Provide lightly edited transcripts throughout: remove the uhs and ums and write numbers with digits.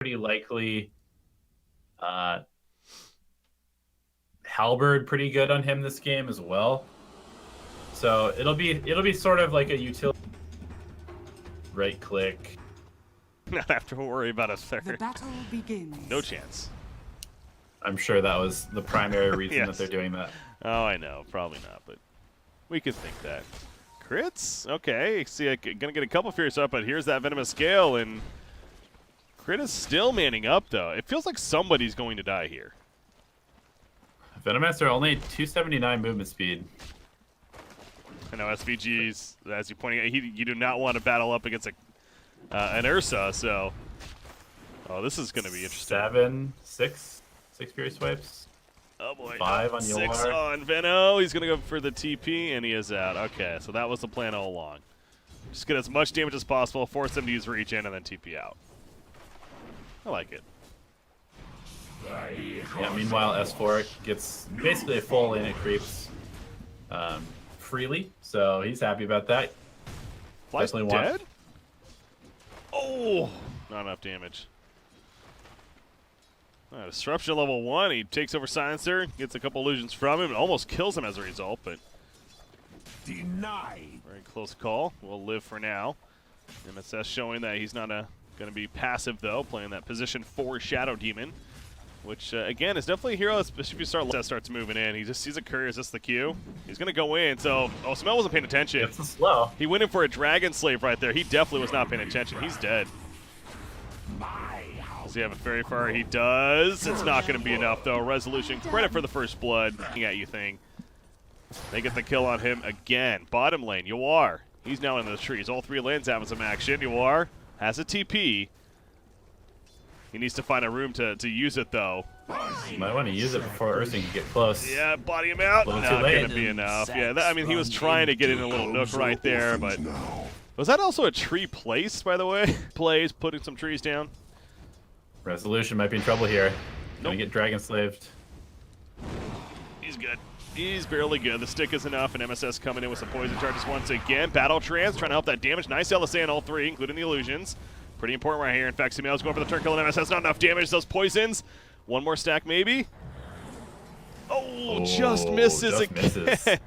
pretty likely Halberd pretty good on him this game as well. So it'll be sort of like a utility. Right click. Not have to worry about a third. The battle begins. No chance. I'm sure that was the primary reason Yes. that they're doing that. Oh, I know. Probably not, but we could think that. Crits? Okay. See, I'm going to get a couple Furious up, but here's that Venomous Gale, and Crit is still manning up, though. It feels like somebody's going to die here. Venomaster only 279 movement speed. I know SVGs, as you're pointing out, you do not want to battle up against an Ursa, so... Oh, this is going to be interesting. Six Furious Swipes. Oh boy. 5 on Yolar. 6 on Veno. He's going to go for the TP, and he is out. Okay, so that was the plan all along. Just get as much damage as possible, force him to use reach in, and then TP out. I like it. Yeah, meanwhile, S4 gets basically a full in at creeps freely, so he's happy about that. Fly's Definitely dead? Oh! Not enough damage. Disruption level 1, he takes over Silencer, gets a couple illusions from him, and almost kills him as a result, but... Denied. Very close call. Will live for now. MSS showing that he's not going to be passive, though, playing that position 4 Shadow Demon, which, again, is definitely a hero, especially if you starts moving in. He just sees a courier. Is this the Q? He's going to go in, so... Oh, Smell wasn't paying attention. It's slow. He went in for a Dragon Slave right there. He definitely was not paying attention. He's dead. Does he have a Fairy Fire? He does. It's not going to be enough, though. Resolution, credit for the first blood. Looking at you thing. They get the kill on him again. Bottom lane, Yoar. He's now in the trees. All 3 lanes having some action. Yoar has a TP. He needs to find a room to use it, though. You might want to use it before Ursing can get close. Yeah, body him out. Little Not too late. going to be enough. Yeah, I mean, he was trying to get in a little nook right there, but... Was that also a tree place, by the way? Plays, putting some trees down. Resolution might be in trouble here. Gonna Nope. get Dragon Slaved. He's good. He's barely good. The stick is enough, and MSS coming in with some poison charges once again. Battle Trance trying to help that damage. Nice LSA on all 3, including the illusions. Pretty important right here. In fact, Sumail's going for the turn kill, and MSS not enough damage. Those poisons. One more stack, maybe. Oh, just misses just again. misses.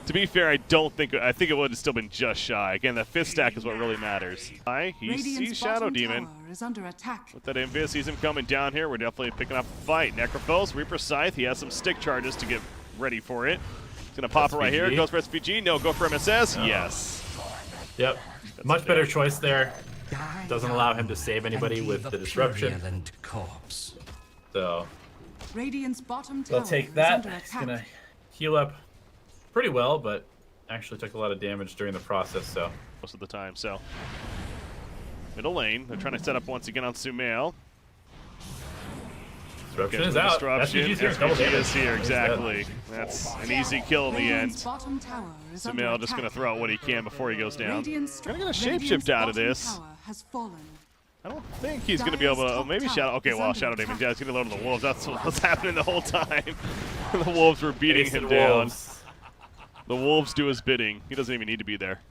To be fair, I think it would have still been just shy. Again, that 5th stack is what really matters. He sees Shadow Demon. Is under attack. With that Invis, sees him coming down here. We're definitely picking up a fight. Necrophos, Reaper Scythe. He has some stick charges to get ready for it. He's going to pop it right here. Goes for SVG. No, go for MSS. Yes. Yep. Much better choice there. Doesn't allow him to save anybody with the disruption. Corpse. So Radiant's bottom they'll tower take is that. under He's attack. gonna heal up pretty well, but actually took a lot of damage during the process, so. Most of the time, so. Middle lane. They're trying to set up once again on Sumail. Disruption Gets is the out. Disruption. SVG's here. Double SVG damage. is here, He's dead. exactly. That's an easy kill in the Radiant's end. bottom tower is under Sumail just going to attack. throw out what he can before he goes down. Radiant's Gonna get a Radiant's shapeshift out of bottom this. tower has fallen. I don't think he's going to be able to. Oh, maybe Shadow. Okay, well, Shadow Demon. Yeah, he's going to load the Wolves. That's what's happening the whole time. The Wolves were beating him down. Wolves. The Wolves do his bidding. He doesn't even need to be there.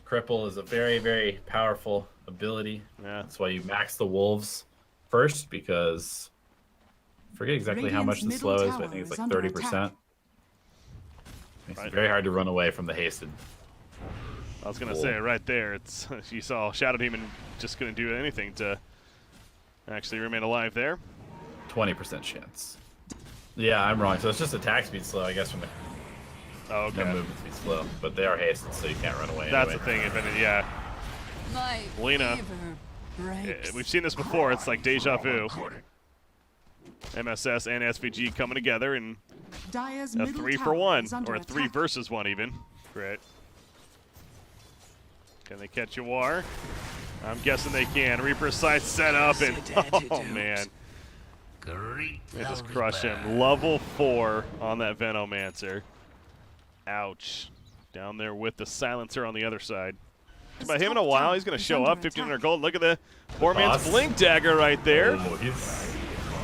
Cripple is a very, very powerful ability. Yeah. That's why you max the Wolves first, because I forget exactly how much the Radiant's slow middle is, but I tower think it's is like under 30%. attack. Makes Right. it very hard to run away from the hasted. I was going to Cool. say right there, it's you saw Shadow Demon just going to do anything to actually remain alive there. 20% chance. Yeah, I'm wrong. So it's just attack speed slow, I guess, from the Oh, no okay. movement speed slow. But they are hasted, so you can't run away. That's anyway. the thing. If any, yeah. My Lena. fever breaks. We've seen this before. It's like deja vu. MSS and SVG coming together in Dire's a middle 3 for tower 1, is under or a 3 attack. versus 1 even. Great. Can they catch a war? I'm guessing they can. Reaper Scythe set up, and oh man, Great. they just crush him. Level 4 on that Venomancer. Ouch. Down there with the Silencer on the other side. About him in a while, he's going to show up. 1,500 gold. Look at the poor man's Boss. Blink Dagger right there. Oh, he's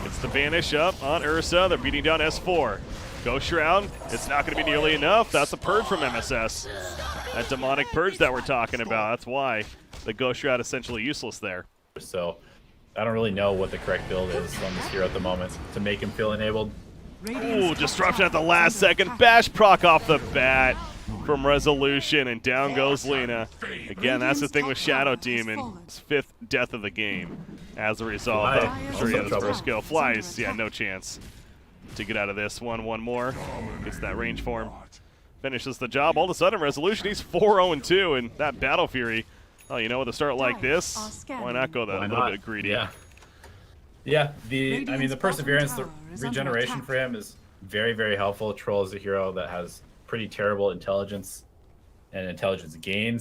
It's the Vanish up on Ursa. They're beating down S4. Ghost Shroud. It's not going to be nearly enough. That's a purge from MSS. That demonic purge that we're talking about. That's why the Ghost Shroud is essentially useless there. so I don't really know what the correct build is on this hero at the moment to make him feel enabled. Ooh, disruption at the last second. Bash proc off the bat from Resolution, and down goes Lena. Again, that's the thing with Shadow Demon. It's 5th death of the game as a result. Fly. I'm sure he had his Also first kill. Flies, yeah, no chance to get out of this one. One more. Gets that range form. Finishes the job. All of a sudden, Resolution, he's 4-0-2, and that Battle Fury. Oh, you know, with a start like this, why not go that a little bit greedy? Yeah. Yeah, the perseverance, the regeneration for him is very, very helpful. Troll is a hero that has pretty terrible intelligence and intelligence gain,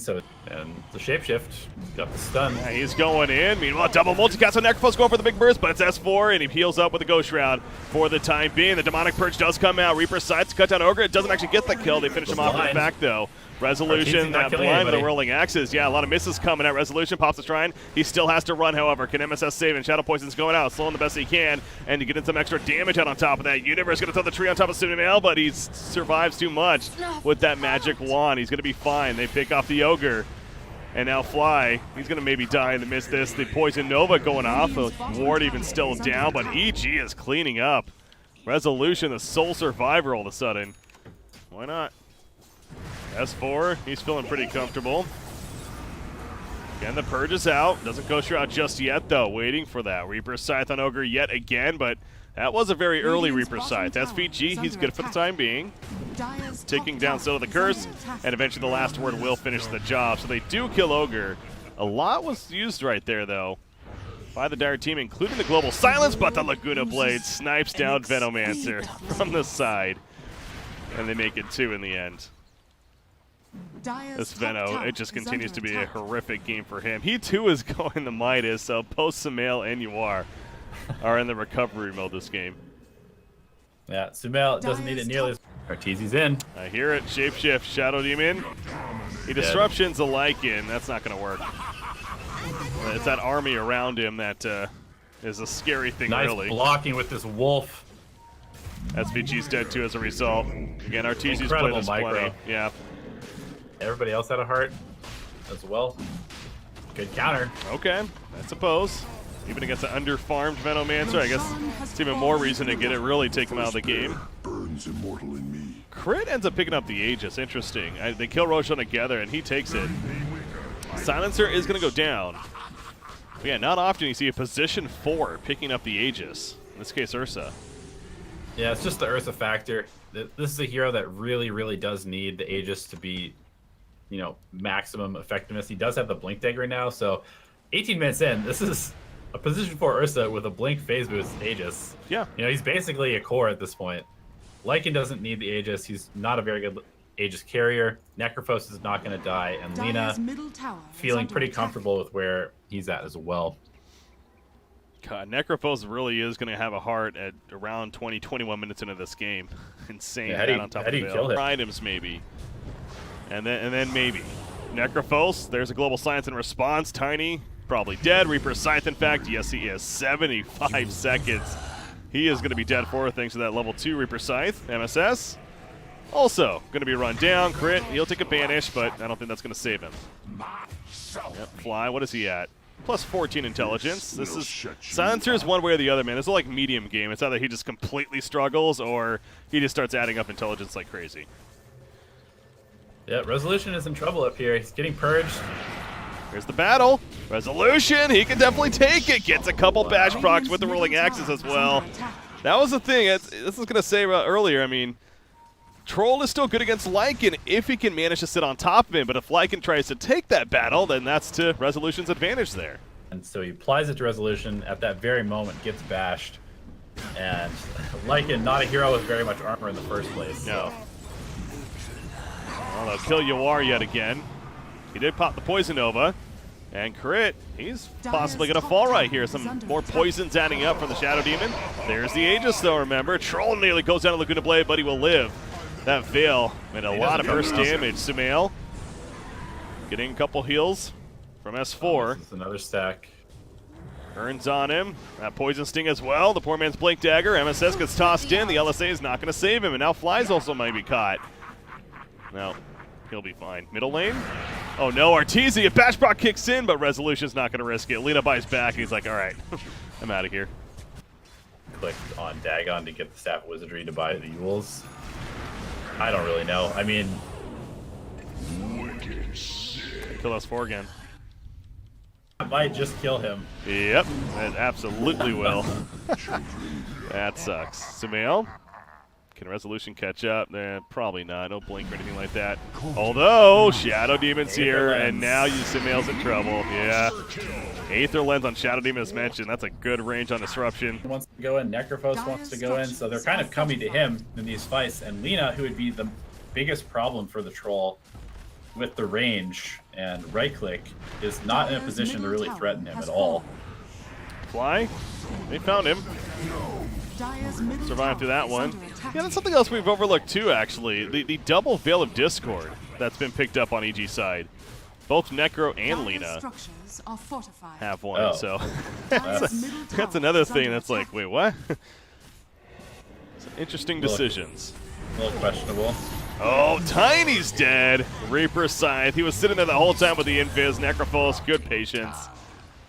and the shapeshift got the stun. Yeah, he's going in. Meanwhile, double multicast on Necrophos going for the big burst, but it's S4, and he heals up with the Ghost Shroud for the time being. The Demonic Purge does come out. Reaper sides cut down Ogre. It doesn't actually get the kill. They finish him off with the back, though. Resolution, that blind with the rolling axes. Yeah, a lot of misses coming at Resolution. Pops the Shrine. He still has to run, however. Can MSS save? And Shadow Poison's going out, slowing the best he can. And to get in some extra damage out on top of that. Universe going to throw the tree on top of Sumail, but he survives too much with that magic wand. He's going to be fine. They pick off the Ogre. And now Fly, he's going to maybe die in the midst of this. The Poison Nova going off. The ward even still down, but EG is cleaning up. Resolution, the sole survivor all of a sudden. Why not? S4, he's feeling pretty comfortable. Again, the Purge is out. Doesn't go out just yet, though. Waiting for that. Reaper Scythe on Ogre yet again, but that was a very early Reaper Scythe. SVG, he's good for the time being. Ticking down still the curse, and eventually the last word will finish the job. So they do kill Ogre. A lot was used right there, though, by the Dire team, including the Global Silence, but the Laguna Blade snipes down Venomancer from the side. And they make it 2 in the end. This Veno, it just continues to be a horrific game for him. He too is going the Midas, so both Sumail and Yuar are in the recovery mode this game. Yeah, Sumail doesn't need it nearly as Arteezy's in. I hear it. Shapeshift, Shadow Demon. He disruptions a Lycan. That's not going to work. It's that army around him that is a scary thing, nice really. Blocking with this wolf. SVG's dead too as a result. Again, Arteezy's played this plenty. Yeah. Everybody else had a heart as well. Good counter. Okay, I suppose. Even against an under-farmed Venomancer, I guess it's even more reason to get it, really take him out of the game. Burns immortal in me. Crit ends up picking up the Aegis. Interesting. They kill Roshan together, and he takes it. Silencer is going to go down. But yeah, not often you see a position 4 picking up the Aegis. In this case, Ursa. Yeah, it's just the Ursa factor. This is a hero that really, really does need the Aegis to be, you know, maximum effectiveness. He does have the Blink Dagger now, so 18 minutes in, this is a position 4 Ursa with a Blink phase boost Aegis. Yeah. You know, he's basically a core at this point. Lycan doesn't need the Aegis. He's not a very good Aegis carrier. Necrophos is not going to die, and Lena feeling pretty comfortable with where he's at as well. God, Necrophos really is going to have a heart at around 20, 21 minutes into this game. Insane. Yeah, on top how do of you the kill him? items, maybe. And then maybe. Necrophos, there's a Global Science in response. Tiny, probably dead. Reaper Scythe, in fact, yes, he is. 75 seconds. He is going to be dead for thanks to that level 2 Reaper Scythe. MSS, also going to be run down. Crit, he'll take a banish, but I don't think that's going to save him. Yep, Fly, what is he at? Plus 14 intelligence. This is Silencer is one way or the other, man. This is like medium game. It's either he just completely struggles or he just starts adding up intelligence like crazy. Yeah, Resolution is in trouble up here. He's getting purged. Here's the battle. Resolution, he can definitely take it. Gets a couple bash procs with the rolling axes as well. That was the thing. This is going to say earlier, I mean, Troll is still good against Lycan if he can manage to sit on top of him, but if Lycan tries to take that battle, then that's to Resolution's advantage there. And so he applies it to Resolution. At that very moment, gets bashed. And Lycan, not a hero with very much armor in the first place. No. Well, they'll kill Yuar yet again. He did pop the Poison Nova. And Crit, he's possibly going to fall right here. Some more poisons adding up from the Shadow Demon. There's the Aegis, though, remember. Troll nearly goes down to Laguna Blade, but he will live. That Veil made a lot of burst damage. Sumail getting a couple heals from S4. This is another stack. Burns on him. That Poison Sting as well. The poor man's Blink Dagger. MSS gets tossed in. The LSA is not going to save him. And now Flies also might be caught. No, he'll be fine. Middle lane. Oh no, Arteezy, Bashbrock kicks in, but Resolution's not going to risk it. Lina buys back, and he's like, all right, I'm out of here. Clicked on Dagon to get the Staff of Wizardry to buy the Yules. I don't really know. I mean, Kill us 4 again. I might just kill him. Yep, it absolutely will. That sucks. Sumail, can Resolution catch up? Probably not. No blink or anything like that. Although, Shadow Demon's here, and now Sumail's in trouble. Yeah. Aether Lens on Shadow Demon as mentioned. That's a good range on Disruption. He wants to go in, Necrophos wants to go in, so they're kind of coming to him in these fights. And Lina, who would be the biggest problem for the troll with the range and right click, is not in a position to really threaten him at all. Fly, they found him. Survived through that one. Yeah, that's something else we've overlooked too, actually. The double Veil of Discord that's been picked up on EG side. Both Necro and Lina have one, so that's another thing that's like, wait, what? Some interesting decisions. A little questionable. Oh, Tiny's dead. Reaper Scythe. He was sitting there the whole time with the Invis. Necrophos, good patience.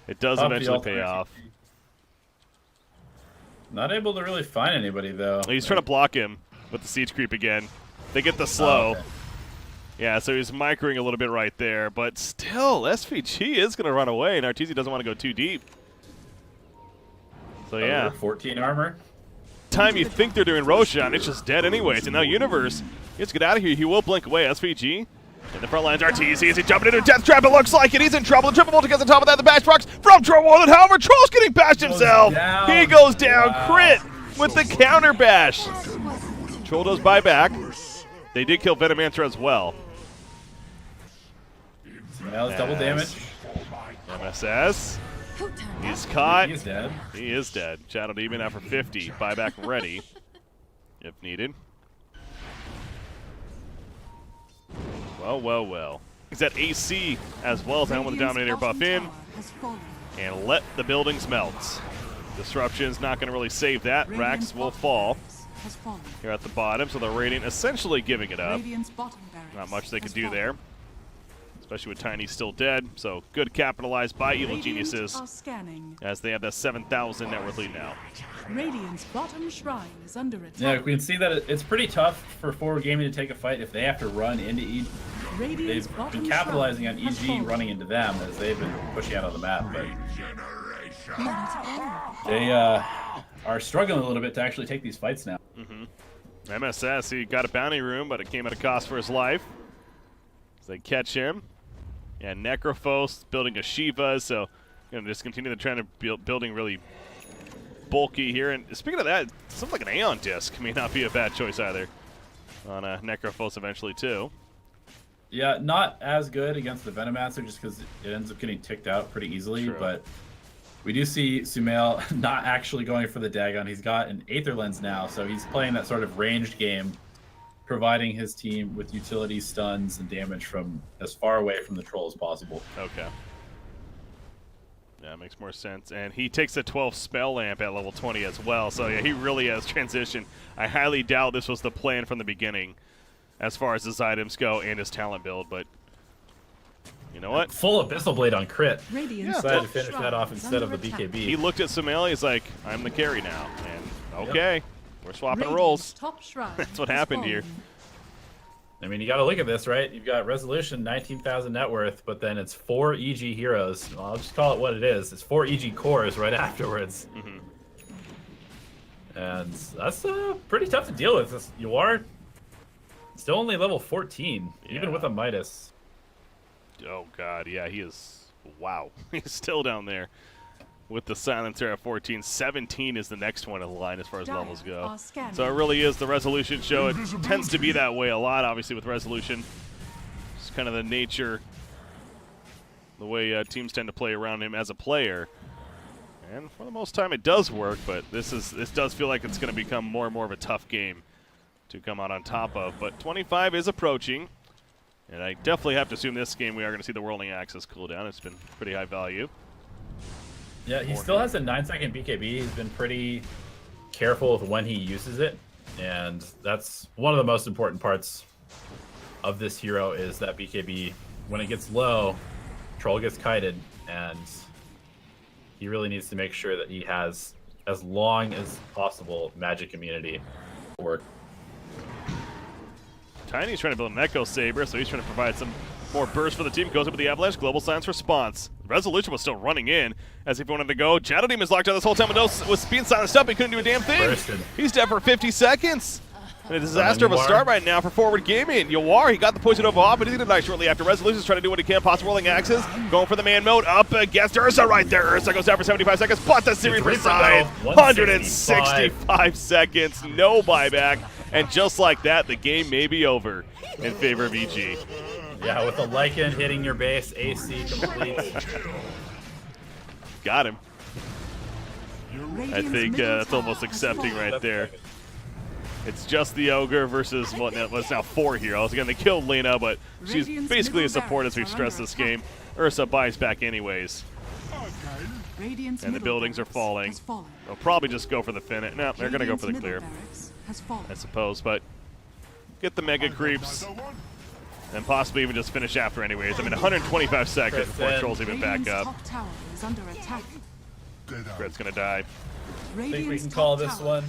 It does eventually pay off. Not able to really find anybody, though. He's trying to block him with the Siege Creep again. They get the slow. Oh, okay. Yeah, so he's microing a little bit right there, but still, SVG is going to run away, and Arteezy doesn't want to go too deep. So yeah. 14 armor. Time you think they're doing Roshan, it's just dead anyways, and now Universe, he has to get out of here. He will blink away. SVG in the front lines. Arteezy, is he jumping into a death trap? It looks like it. He's in trouble. The triple multi gets on top of that. The bash rocks from Troll Warlord. However, Troll's getting bashed himself. He goes down. Wow. Crit with the counter bash. Troll does buy back. They did kill Venomancer as well. Now it's double damage. MSS. He's caught. He's dead. He is dead. Shadow Demon after 50. Buyback ready if needed. Well, well, well. He's at AC as well as I want the Dominator buff in. And let the buildings melt. Disruption's not going to really save that. Rax will fall here at the bottom, so the Radiant essentially giving it up. Not much they can do there, especially with Tiny still dead. So good capitalized by Evil Geniuses as they have that 7,000 net worth lead now. Radiant's bottom shrine is under attack. Yeah, we can see that it's pretty tough for Forward Gaming to take a fight if they have to run into EG. They've been capitalizing on EG running into them as they've been pushing out on the map, but they are struggling a little bit to actually take these fights now. MSS, he got a bounty room, but it came at a cost for his life. So they catch him. And Necrophos building a Shiva, so just continue the trend of building really bulky here. And speaking of that, something like an Aeon Disc may not be a bad choice either on Necrophos eventually too. Yeah, not as good against the Venomancer just because it ends up getting ticked out pretty easily. True. But we do see Sumail not actually going for the Dagon. He's got an Aether Lens now, so he's playing that sort of ranged game, providing his team with utility stuns and damage from as far away from the troll as possible. Okay. Yeah, makes more sense. And he takes a 12 spell lamp at level 20 as well, so yeah, he really has transitioned. I highly doubt this was the plan from the beginning as far as his items go and his talent build, but you know what? Full Abyssal Blade on crit. Yeah. Decided to finish that off instead of the BKB. He looked at Sumail, he's like, I'm the carry now. And okay, we're swapping roles. That's what happened here. I mean, you got to look at this, right? You've got Resolution, 19,000 net worth, but then it's 4 EG heroes. Well, I'll just call it what it is. It's 4 EG cores right afterwards. And that's pretty tough to deal with. You are still only level 14, even with a Midas. Oh, God, yeah, he is, wow. He's still down there with the Silencer at 14. 17 is the next one in the line as far as levels go. So it really is the Resolution show. It tends to be that way a lot, obviously, with Resolution. It's kind of the nature, the way teams tend to play around him as a player. And for the most time, it does work, but this does feel like it's going to become more and more of a tough game to come out on top of. But 25 is approaching, and I definitely have to assume this game we are going to see the Whirling Axis cooldown. It's been pretty high value. Yeah, he still has a 9-second BKB. He's been pretty careful with when he uses it, and that's one of the most important parts of this hero is that BKB when it gets low, Troll gets kited, and he really needs to make sure that he has as long as possible magic immunity to work. Tiny's trying to build an Echo Saber, so he's trying to provide some more burst for the team. Goes up with the Avalanche. Global Silence response. Resolution was still running in as if he wanted to go. Shadow Demon is locked out this whole time. Was being silenced up. He couldn't do a damn thing. Bursted. He's dead for 50 seconds. And a disaster of a start right now for Forward Gaming. Yawar, he got the Poison Nova off, but he's going to die shortly after. Resolution's trying to do what he can. Possible rolling axes. Going for the man mode. Up against Ursa right there. Ursa goes down for 75 seconds. But the series for side. 165 seconds. No buyback. And just like that, the game may be over in favor of EG. Yeah, with the Lycan hitting your base, AC complete. Got him. I think that's almost accepting right there. It's just the Ogre versus what's now 4 heroes. Again, they killed Lena, but she's basically a support as we've stressed this game. Ursa buys back anyways. And the buildings are falling. They'll probably just go for the finish. No, they're going to go for the clear, I suppose. But get the Mega Creeps and possibly even just finish after anyways. I mean, 125 seconds before Troll's even back up. Gret's going to die. I think we can call this one.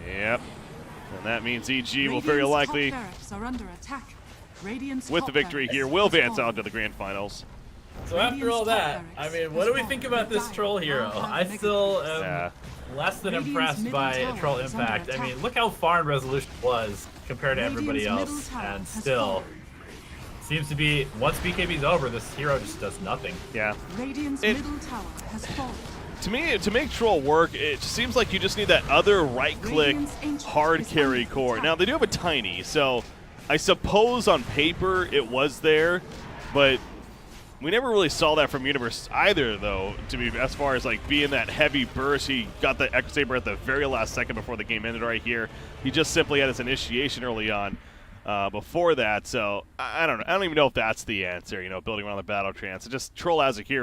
Yep. And that means EG will very likely, with the victory here, will advance on to the grand finals. So after all that, I mean, what do we think about this Troll hero? I still am less than impressed by Troll Impact. I mean, look how far in Resolution was compared to everybody else, and still seems to be, once BKB's over, this hero just does nothing. Yeah. Middle tower has fallen. To me, to make Troll work, it seems like you just need that other right-click hard carry core. Now, they do have a Tiny, so I suppose on paper it was there, but we never really saw that from Universe either, though, to be as far as like being that heavy burst. He got the Echo Saber at the very last second before the game ended right here. He just simply had his initiation early on before that, so I don't know. I don't even know if that's the answer, you know, building around the battle trance. Just Troll as a hero.